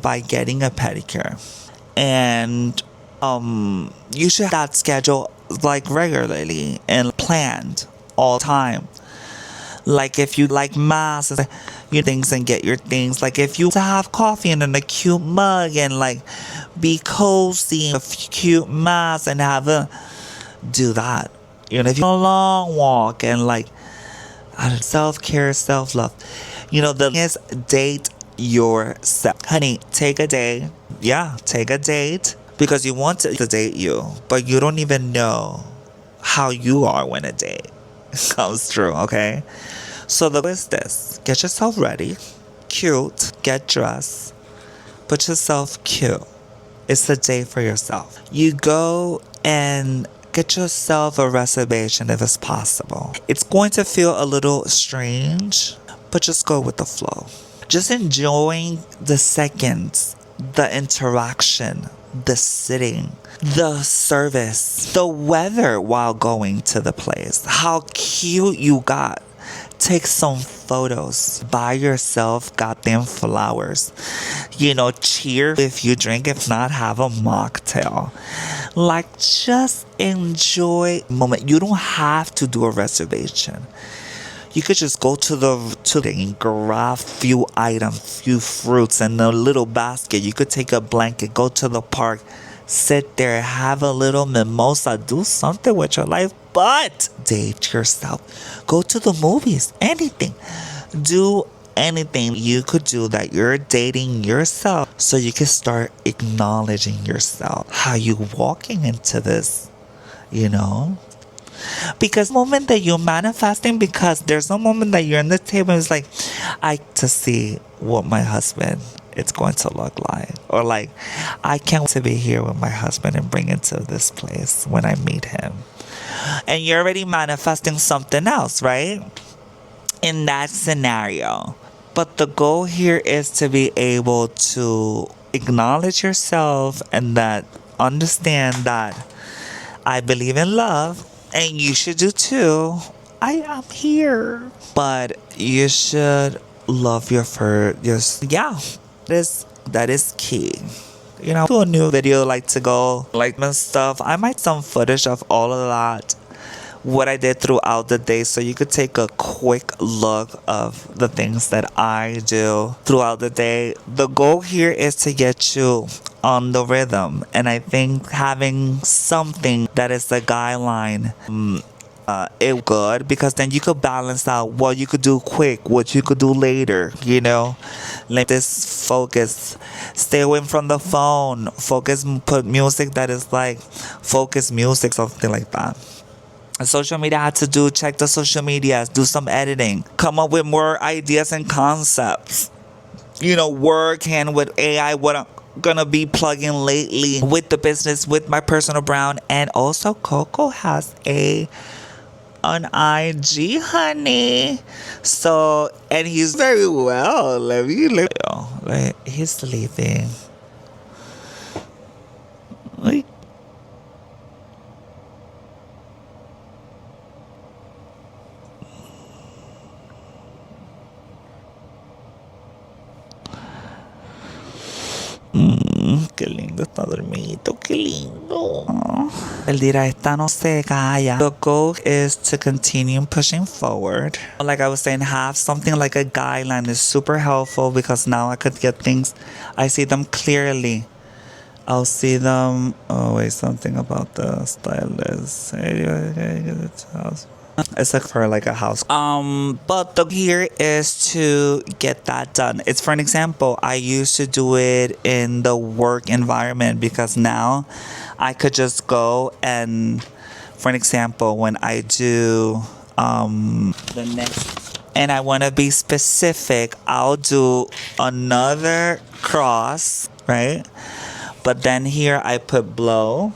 by getting a pedicure, and you should have that schedule like regularly and planned all the time. Like if you like masks, your things and get your things. Like if you to have coffee and in a cute mug and like be cozy, a cute mask and have a do that. If you a long walk and like self care, self love. The thing is date yourself, honey. Take a day, yeah, take a date because you want to date you, but you don't even know how you are when a date comes through. Okay. So the goal is this: get yourself ready, cute, get dressed, put yourself cute. It's a day for yourself. You go and get yourself a reservation if it's possible. It's going to feel a little strange, but just go with the flow. Just enjoying the seconds, the interaction, the sitting, the service, the weather while going to the place, how cute you got. Take some photos. Buy yourself goddamn flowers. Cheer if you drink. If not, have a mocktail. Like, just enjoy the moment. You don't have to do a reservation. You could just go to the and grab few items, few fruits, and a little basket. You could take a blanket, go to the park, sit there, have a little mimosa, do something with your life, but date yourself. Go to the movies, anything. Do anything you could do that you're dating yourself so you can start acknowledging yourself. How you walking into this, you know? Because the moment that you're manifesting, because there's no moment that you're on the table and it's like, I to see what my husband it's going to look like. Or like, I can't wait to be here with my husband and bring it to this place when I meet him. And you're already manifesting something else, right? In that scenario. But the goal here is to be able to acknowledge yourself and that understand that I believe in love and you should do too. I am here. But you should love your fur. Just, yeah, that is key. Do a new video like to go like my stuff. I might some footage of all of that, what I did throughout the day, so you could take a quick look of the things that I do throughout the day. The goal here is to get you on the rhythm, and I think having something that is a guideline it good, because then you could balance out what you could do quick, what you could do later, like this focus, stay away from the phone, focus, put music that is like focus music, something like that. And social media had to do, check the social medias, do some editing, come up with more ideas and concepts, work hand with AI, what I'm gonna be plugging lately with the business, with my personal brand. And also Coco has on IG, honey. So, and he's very well. Let me look. Like, he's sleeping. Like, Qué lindo está dormido, qué lindo. El día esta no se calla. The goal is to continue pushing forward. Like I was saying, have something like a guideline is super helpful because now I could get things, I see them clearly. I'll see them. Oh, wait, something about the stylist. It's like for like a house. But the here is to get that done. It's for an example. I used to do it in the work environment because now I could just go and, for an example, when I do the next, and I want to be specific, I'll do another cross, right? But then here I put blow.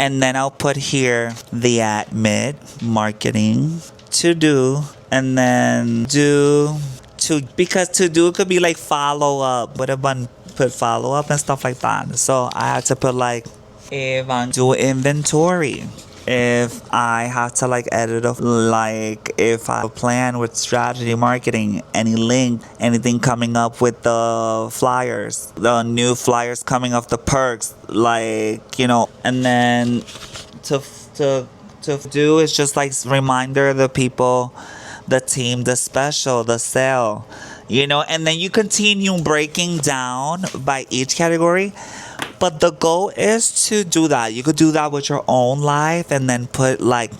And then I'll put here the admit, marketing, to do, and then do, to, because to do could be like follow up. What about put follow up and stuff like that? So I had to put like, if I do inventory, if I have to like edit a, like if I have a plan with strategy marketing, any link, anything coming up with the flyers, the new flyers coming off the perks, like, you know, and then to do is just like reminder the people, the team, the special, the sale, you know, and then you continue breaking down by each category. But the goal is to do that. You could do that with your own life and then put like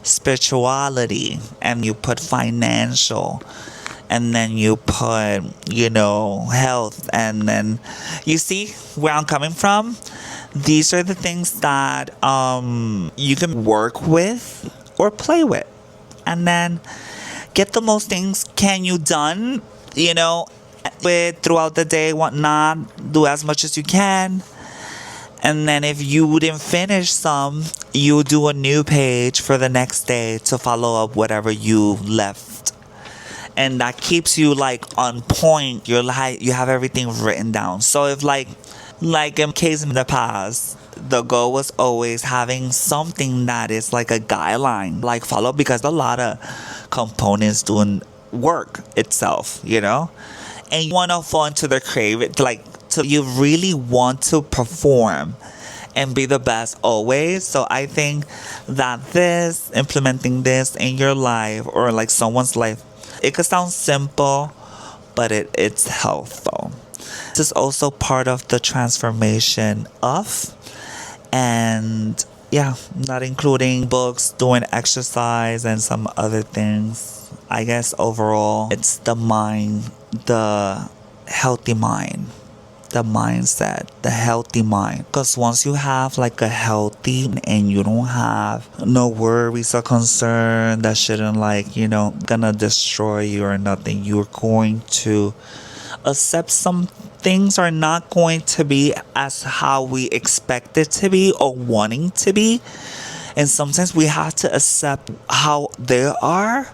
spirituality, and you put financial, and then you put, you know, health, and then you see where I'm coming from. These are the things that you can work with or play with, and then get the most things can you done, you know, with throughout the day, whatnot. Do as much as you can. And then if you didn't finish some, you do a new page for the next day to follow up whatever you left. And that keeps you like on point. You're like, you have everything written down. So if like in case in the past, the goal was always having something that is like a guideline, like follow, because a lot of components doing work itself, you know? And you want to fall into the crave, like, you really want to perform and be the best always. So I think that this, implementing this in your life or like someone's life, it could sound simple, but it's helpful. This is also part of the transformation of, and yeah, not including books, doing exercise and some other things. I guess overall it's the mind, the healthy mind, the mindset, the healthy mind. Because once you have like a healthy and you don't have no worries or concern that shouldn't like, you know, gonna destroy you or nothing, you're going to accept some things are not going to be as how we expect it to be or wanting to be. And sometimes we have to accept how they are.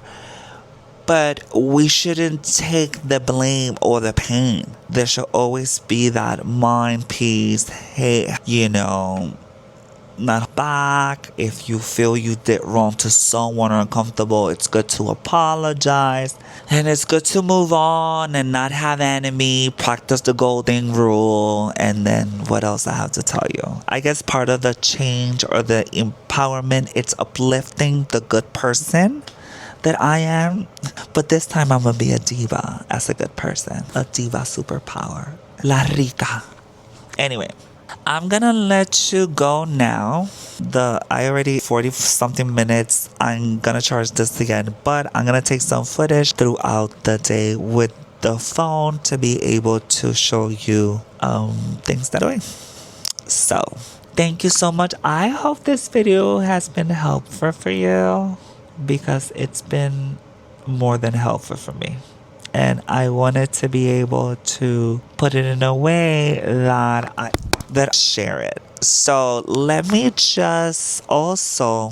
But we shouldn't take the blame or the pain. There should always be that mind peace. Hey, you know, not back. If you feel you did wrong to someone or uncomfortable, it's good to apologize. And it's good to move on and not have enemy. Practice the golden rule. And then what else I have to tell you? I guess part of the change or the empowerment, it's uplifting the good person that I am, but this time I'm gonna be a diva as a good person, a diva superpower, la rica. Anyway, I'm gonna let you go now. I already 40 something minutes. I'm gonna charge this again, but I'm gonna take some footage throughout the day with the phone to be able to show you things that I'm doing. So thank you so much. I hope this video has been helpful for you, because it's been more than helpful for me. And I wanted to be able to put it in a way that I share it. So let me just also,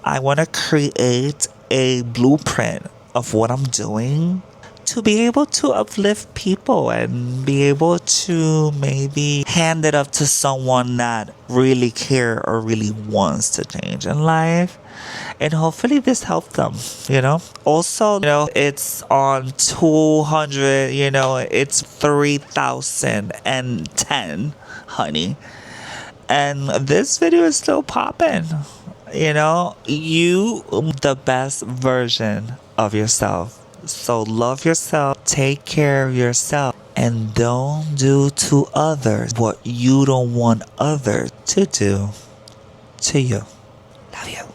I want to create a blueprint of what I'm doing to be able to uplift people and be able to maybe hand it up to someone that really care or really wants to change in life. And hopefully this helped them, Also, it's on 200, it's 3010, honey. And this video is still popping. You the best version of yourself. So love yourself, take care of yourself, and don't do to others what you don't want others to do to you. Love you.